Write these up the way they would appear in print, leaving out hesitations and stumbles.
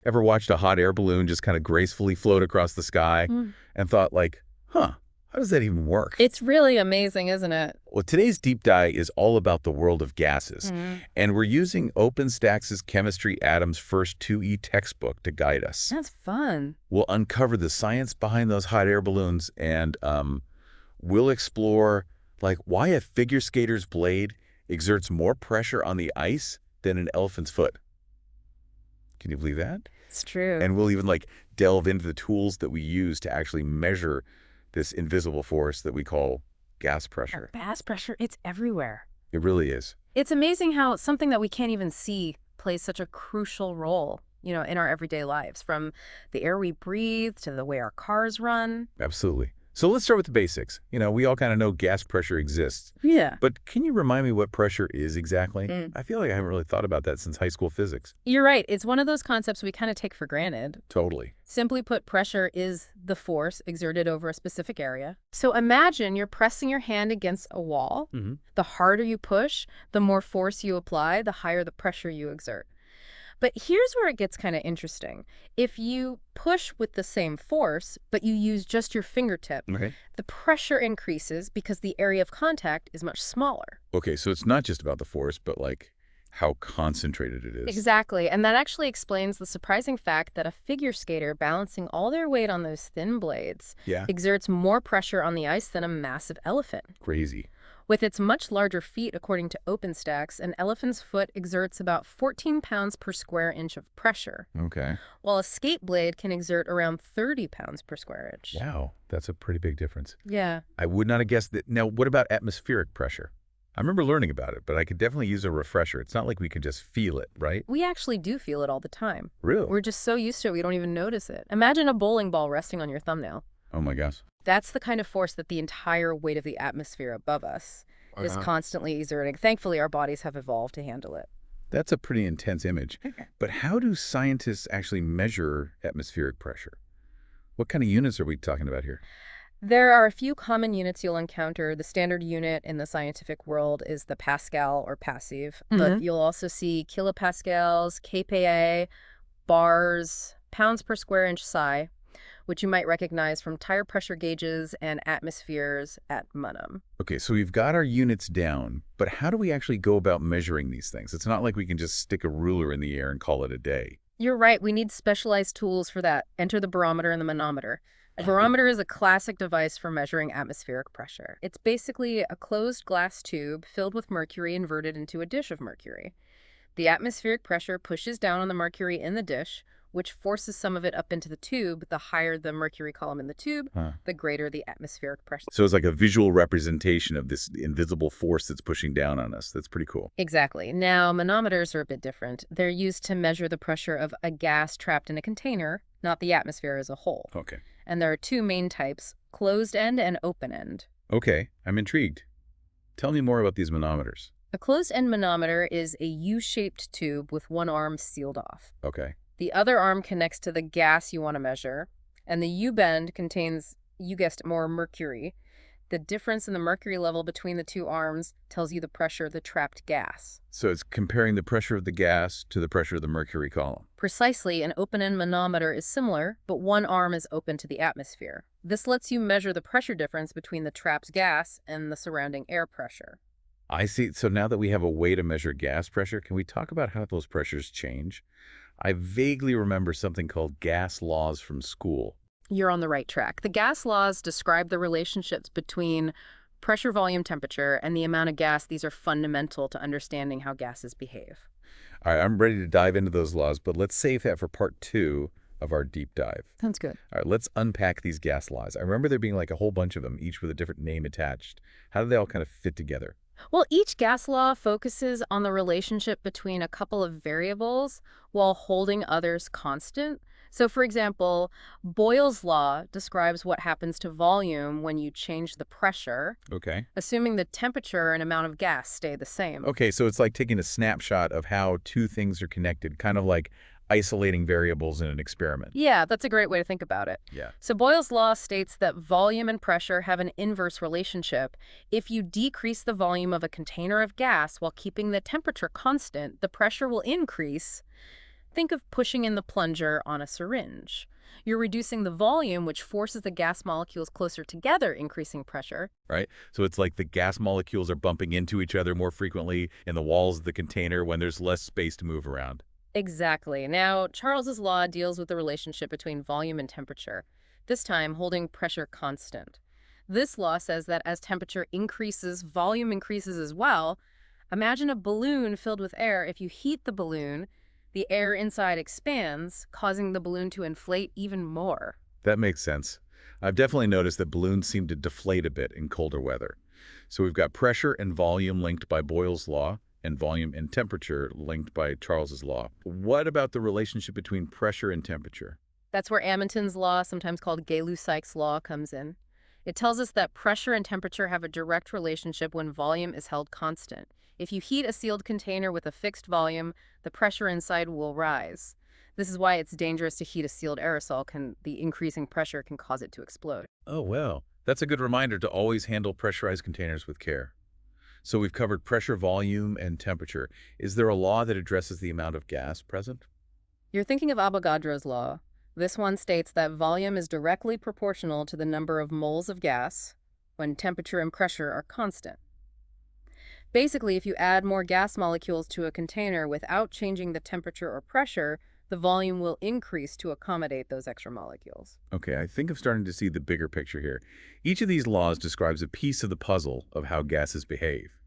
Ever watched a hot air balloon just kind of gracefully float across the sky and thought like, huh, how does that even work? It's really amazing, isn't it? Well, today's deep dive is all about the world of gases, and we're using OpenStax's Chemistry Atoms First 2E textbook to guide us. That's fun. We'll uncover the science behind those hot air balloons, and we'll explore like why a figure skater's blade exerts more pressure on the ice than an elephant's foot. Can you believe that? It's true. And we'll even like delve into the tools that we use to actually measure this invisible force that we call gas pressure. Gas pressure, it's everywhere. It really is. It's amazing how something that we can't even see plays such a crucial role, in our everyday lives, from the air we breathe to the way our cars run. Absolutely. So let's start with the basics. We all kind of know gas pressure exists. Yeah. But can you remind me what pressure is exactly? I feel like I haven't really thought about that since high school physics. You're right. It's one of those concepts we kind of take for granted. Totally. Simply put, pressure is the force exerted over a specific area. So imagine you're pressing your hand against a wall. The harder you push, the more force you apply, the higher the pressure you exert. But here's where it gets kind of interesting. If you push with the same force, but you use just your fingertip, the pressure increases because the area of contact is much smaller. Okay, so it's not just about the force, but like how concentrated it is. Exactly, and that actually explains the surprising fact that a figure skater balancing all their weight on those thin blades exerts more pressure on the ice than a massive elephant. Crazy. With its much larger feet, according to OpenStax, an elephant's foot exerts about 14 pounds per square inch of pressure. Okay. While a skate blade can exert around 30 pounds per square inch. Wow, that's a pretty big difference. Yeah. I would not have guessed that. Now, what about atmospheric pressure? I remember learning about it, but I could definitely use a refresher. It's not like we can just feel it, right? We actually do feel it all the time. Really? We're just so used to it, we don't even notice it. Imagine a bowling ball resting on your thumbnail. Oh my gosh. That's the kind of force that the entire weight of the atmosphere above us is constantly exerting. Thankfully, our bodies have evolved to handle it. That's a pretty intense image. But how do scientists actually measure atmospheric pressure? What kind of units are we talking about here? There are a few common units you'll encounter. The standard unit in the scientific world is the Pascal or passive, but you'll also see kilopascals, kPa, bars, pounds per square inch psi, which you might recognize from tire pressure gauges and atmospheres at Munham. Okay, so we've got our units down, but how do we actually go about measuring these things? It's not like we can just stick a ruler in the air and call it a day. You're right. We need specialized tools for that. Enter the barometer and the manometer. A barometer is a classic device for measuring atmospheric pressure. It's basically a closed glass tube filled with mercury inverted into a dish of mercury. The atmospheric pressure pushes down on the mercury in the dish, which forces some of it up into the tube. The higher the mercury column in the tube, the greater the atmospheric pressure. So it's like a visual representation of this invisible force that's pushing down on us. That's pretty cool. Exactly. Now, manometers are a bit different. They're used to measure the pressure of a gas trapped in a container, not the atmosphere as a whole. Okay. And there are two main types, closed end and open end. Okay, I'm intrigued. Tell me more about these manometers. A closed-end manometer is a U-shaped tube with one arm sealed off. Okay. The other arm connects to the gas you want to measure, and the U-bend contains, you guessed it, more mercury. The difference in the mercury level between the two arms tells you the pressure of the trapped gas. So it's comparing the pressure of the gas to the pressure of the mercury column. Precisely, an open-end manometer is similar, but one arm is open to the atmosphere. This lets you measure the pressure difference between the trapped gas and the surrounding air pressure. I see. So now that we have a way to measure gas pressure, can we talk about how those pressures change? I vaguely remember something called gas laws from school. You're on the right track. The gas laws describe the relationships between pressure, volume, temperature, and the amount of gas. These are fundamental to understanding how gases behave. All right, I'm ready to dive into those laws, but let's save that for part 2 of our deep dive. Sounds good. All right, let's unpack these gas laws. I remember there being like a whole bunch of them, each with a different name attached. How do they all kind of fit together? Well, each gas law focuses on the relationship between a couple of variables while holding others constant. So, for example, Boyle's law describes what happens to volume when you change the pressure, Okay. assuming the temperature and amount of gas stay the same. Okay, so it's like taking a snapshot of how two things are connected, kind of like isolating variables in an experiment. Yeah, that's a great way to think about it. Yeah. So Boyle's law states that volume and pressure have an inverse relationship. If you decrease the volume of a container of gas while keeping the temperature constant, the pressure will increase. Think of pushing in the plunger on a syringe. You're reducing the volume, which forces the gas molecules closer together, increasing pressure. Right? So it's like the gas molecules are bumping into each other more frequently in the walls of the container when there's less space to move around. Exactly. Now, Charles's law deals with the relationship between volume and temperature, this time holding pressure constant. This law says that as temperature increases, volume increases as well. Imagine a balloon filled with air. If you heat the balloon, the air inside expands, causing the balloon to inflate even more. That makes sense. I've definitely noticed that balloons seem to deflate a bit in colder weather. So we've got pressure and volume linked by Boyle's law, and volume and temperature linked by Charles's law. What about the relationship between pressure and temperature? That's where Amundsen's law, sometimes called Gay-Lussac's law, comes in. It tells us that pressure and temperature have a direct relationship when volume is held constant. If you heat a sealed container with a fixed volume, the pressure inside will rise. This is why it's dangerous to heat a sealed aerosol. The increasing pressure can cause it to explode. Oh, well, that's a good reminder to always handle pressurized containers with care. So we've covered pressure, volume, and temperature. Is there a law that addresses the amount of gas present? You're thinking of Avogadro's law. This one states that volume is directly proportional to the number of moles of gas when temperature and pressure are constant. Basically, if you add more gas molecules to a container without changing the temperature or pressure, the volume will increase to accommodate those extra molecules. Okay, I think I'm starting to see the bigger picture here. Each of these laws describes a piece of the puzzle of how gases behave.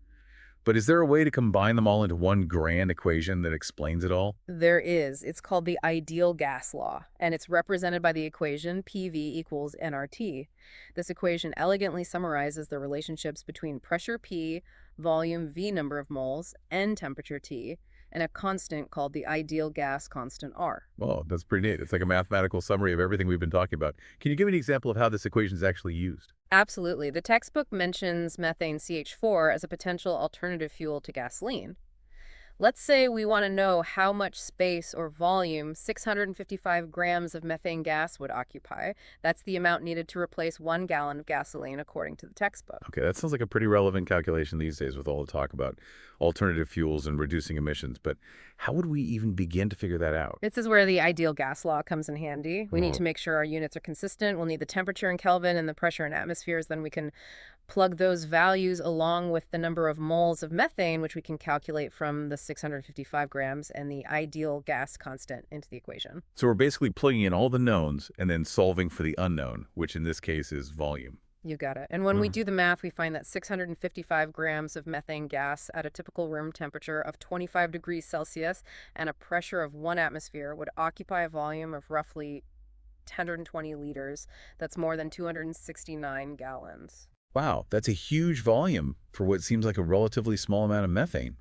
But is there a way to combine them all into one grand equation that explains it all? There is. It's called the ideal gas law, and it's represented by the equation PV equals nRT. This equation elegantly summarizes the relationships between pressure P, volume V number of moles, and temperature T, and a constant called the ideal gas constant R. Well, that's pretty neat. It's like a mathematical summary of everything we've been talking about. Can you give me an example of how this equation is actually used? Absolutely. The textbook mentions methane CH4 as a potential alternative fuel to gasoline. Let's say we want to know how much space or volume 655 grams of methane gas would occupy. That's the amount needed to replace 1 gallon of gasoline, according to the textbook. Okay, that sounds like a pretty relevant calculation these days with all the talk about alternative fuels and reducing emissions. But how would we even begin to figure that out? This is where the ideal gas law comes in handy. We need Oh. to make sure our units are consistent. We'll need the temperature in Kelvin and the pressure in atmospheres. Then we can plug those values along with the number of moles of methane, which we can calculate from the 655 grams and the ideal gas constant into the equation. So we're basically plugging in all the knowns and then solving for the unknown, which in this case is volume. You got it. And when we do the math, we find that 655 grams of methane gas at a typical room temperature of 25 degrees Celsius and a pressure of 1 atmosphere would occupy a volume of roughly 120 liters. That's more than 269 gallons. Wow, that's a huge volume for what seems like a relatively small amount of methane.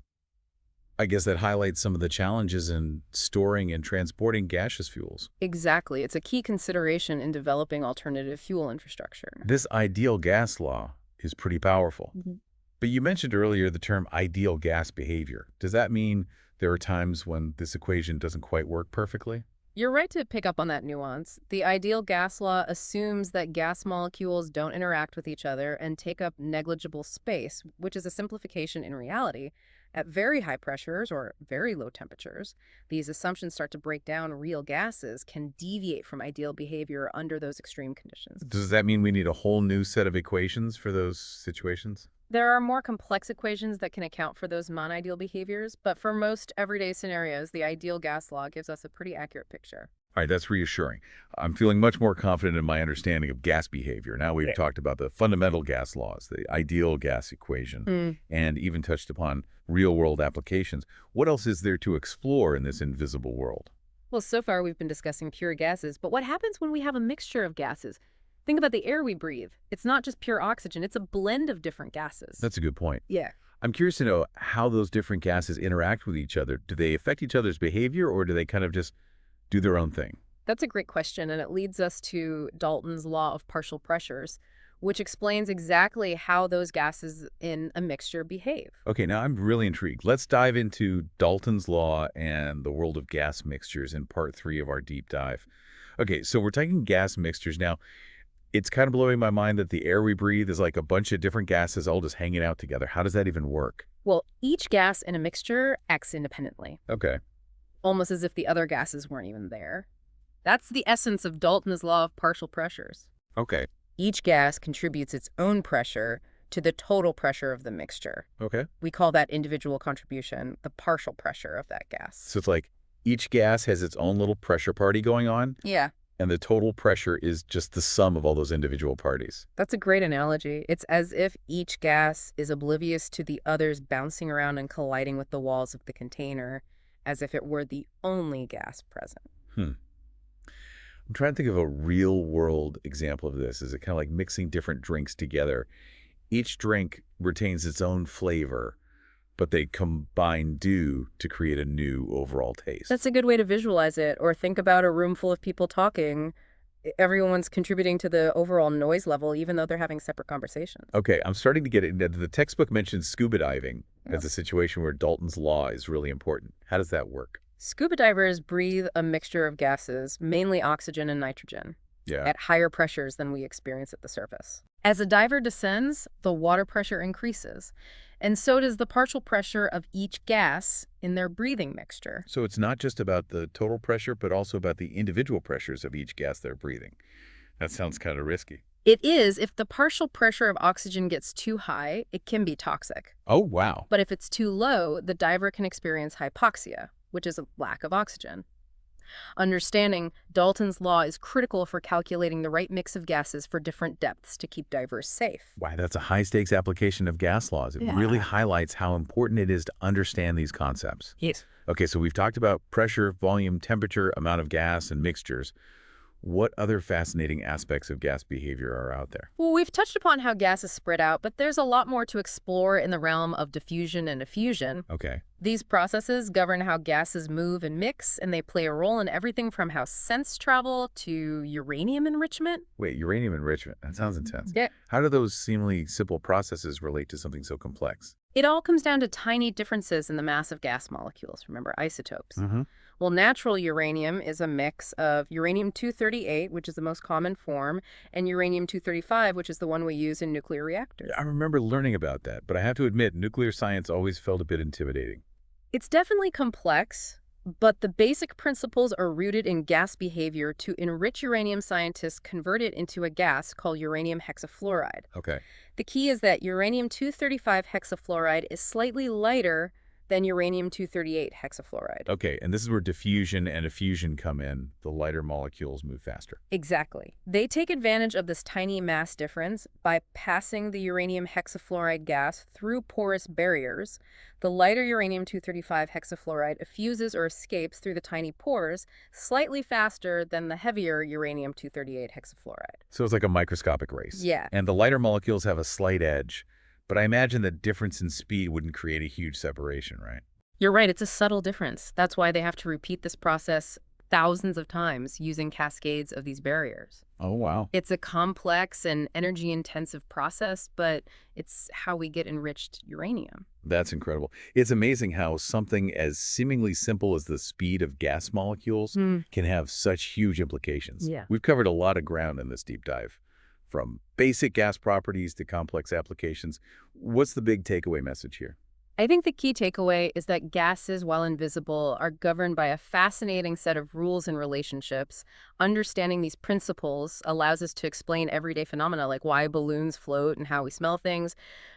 I guess that highlights some of the challenges in storing and transporting gaseous fuels. Exactly. It's a key consideration in developing alternative fuel infrastructure. This ideal gas law is pretty powerful. Mhm. But you mentioned earlier the term ideal gas behavior. Does that mean there are times when this equation doesn't quite work perfectly? You're right to pick up on that nuance. The ideal gas law assumes that gas molecules don't interact with each other and take up negligible space, which is a simplification in reality. At very high pressures or very low temperatures, these assumptions start to break down. Real gases can deviate from ideal behavior under those extreme conditions. Does that mean we need a whole new set of equations for those situations? There are more complex equations that can account for those non-ideal behaviors, but for most everyday scenarios, the ideal gas law gives us a pretty accurate picture. All right, that's reassuring. I'm feeling much more confident in my understanding of gas behavior. Now we've talked about the fundamental gas laws, the ideal gas equation, and even touched upon real-world applications. What else is there to explore in this invisible world? Well, so far we've been discussing pure gases, but what happens when we have a mixture of gases? Think about the air we breathe. It's not just pure oxygen, it's a blend of different gases. That's a good point. Yeah. I'm curious to know how those different gases interact with each other. Do they affect each other's behavior, or do they kind of just do their own thing? That's a great question, and it leads us to Dalton's law of partial pressures, which explains exactly how those gases in a mixture behave. Okay, now I'm really intrigued. Let's dive into Dalton's law and the world of gas mixtures in part 3 of our deep dive. Okay, so we're taking gas mixtures now. It's kind of blowing my mind that the air we breathe is like a bunch of different gases all just hanging out together. How does that even work? Well, each gas in a mixture acts independently. Okay. almost as if the other gases weren't even there. That's the essence of Dalton's law of partial pressures. Okay. Each gas contributes its own pressure to the total pressure of the mixture. Okay. We call that individual contribution the partial pressure of that gas. So it's like each gas has its own little pressure party going on, Yeah, and the total pressure is just the sum of all those individual parties. that's a great analogy. It's as if each gas is oblivious to the others bouncing around and colliding with the walls of the container, as if it were the only gas present. Hmm. I'm trying to think of a real-world example of this. Is it kind of like mixing different drinks together? Each drink retains its own flavor, but they combine to create a new overall taste. That's a good way to visualize it. Or think about a room full of people talking. Everyone's contributing to the overall noise level, even though they're having separate conversations. Okay, I'm starting to get it. The textbook mentions scuba diving as Yes. a situation where Dalton's law is really important. How does that work? Scuba divers breathe a mixture of gases, mainly oxygen and nitrogen, Yeah. at higher pressures than we experience at the surface. As a diver descends, the water pressure increases, and so does the partial pressure of each gas in their breathing mixture. So it's not just about the total pressure, but also about the individual pressures of each gas they're breathing. That sounds kind of risky. It is, if the partial pressure of oxygen gets too high, it can be toxic. Oh, wow. But if it's too low, the diver can experience hypoxia, which is a lack of oxygen. Understanding Dalton's law is critical for calculating the right mix of gases for different depths to keep divers safe. Why, that's a high-stakes application of gas laws. It really Yeah. highlights how important it is to understand these concepts. Yes. Okay, so we've talked about pressure, volume, temperature, amount of gas, and mixtures. What other fascinating aspects of gas behavior are out there? Well, we've touched upon how gases spread out, but there's a lot more to explore in the realm of diffusion and effusion. Okay. These processes govern how gases move and mix, and they play a role in everything from how scents travel to uranium enrichment. Wait, uranium enrichment. That sounds intense. Yeah. How do those seemingly simple processes relate to something so complex? It all comes down to tiny differences in the mass of gas molecules. Remember, isotopes. Mm-hmm. Well, natural uranium is a mix of uranium-238, which is the most common form, and uranium-235, which is the one we use in nuclear reactors. I remember learning about that, but I have to admit, nuclear science always felt a bit intimidating. It's definitely complex, but the basic principles are rooted in gas behavior. To enrich uranium, scientists convert it into a gas called uranium hexafluoride. Okay. The key is that uranium-235 hexafluoride is slightly lighter than uranium-238 hexafluoride. Okay, and this is where diffusion and effusion come in. The lighter molecules move faster. Exactly. They take advantage of this tiny mass difference by passing the uranium hexafluoride gas through porous barriers. The lighter uranium-235 hexafluoride effuses or escapes through the tiny pores slightly faster than the heavier uranium-238 hexafluoride. So it's like a microscopic race. Yeah. And the lighter molecules have a slight edge, but I imagine the difference in speed wouldn't create a huge separation, right? You're right, it's a subtle difference. That's why they have to repeat this process thousands of times using cascades of these barriers. Oh, wow. It's a complex and energy-intensive process, but it's how we get enriched uranium. That's incredible. It's amazing how something as seemingly simple as the speed of gas molecules can have such huge implications. Yeah. We've covered a lot of ground in this deep dive, from basic gas properties to complex applications. What's the big takeaway message here? I think the key takeaway is that gases, while invisible, are governed by a fascinating set of rules and relationships. Understanding these principles allows us to explain everyday phenomena like why balloons float and how we smell things,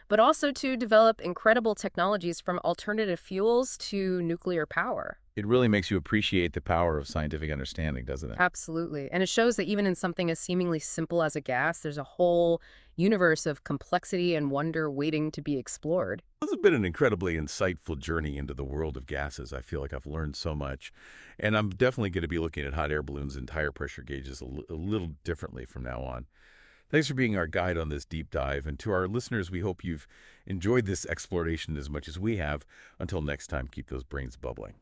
but also to develop incredible technologies from alternative fuels to nuclear power. It really makes you appreciate the power of scientific understanding, doesn't it? Absolutely. And it shows that even in something as seemingly simple as a gas, there's a whole universe of complexity and wonder waiting to be explored. This has been an incredibly insightful journey into the world of gases. I feel like I've learned so much. And I'm definitely going to be looking at hot air balloons and tire pressure gauges a little differently from now on. Thanks for being our guide on this deep dive. And to our listeners, we hope you've enjoyed this exploration as much as we have. Until next time, keep those brains bubbling.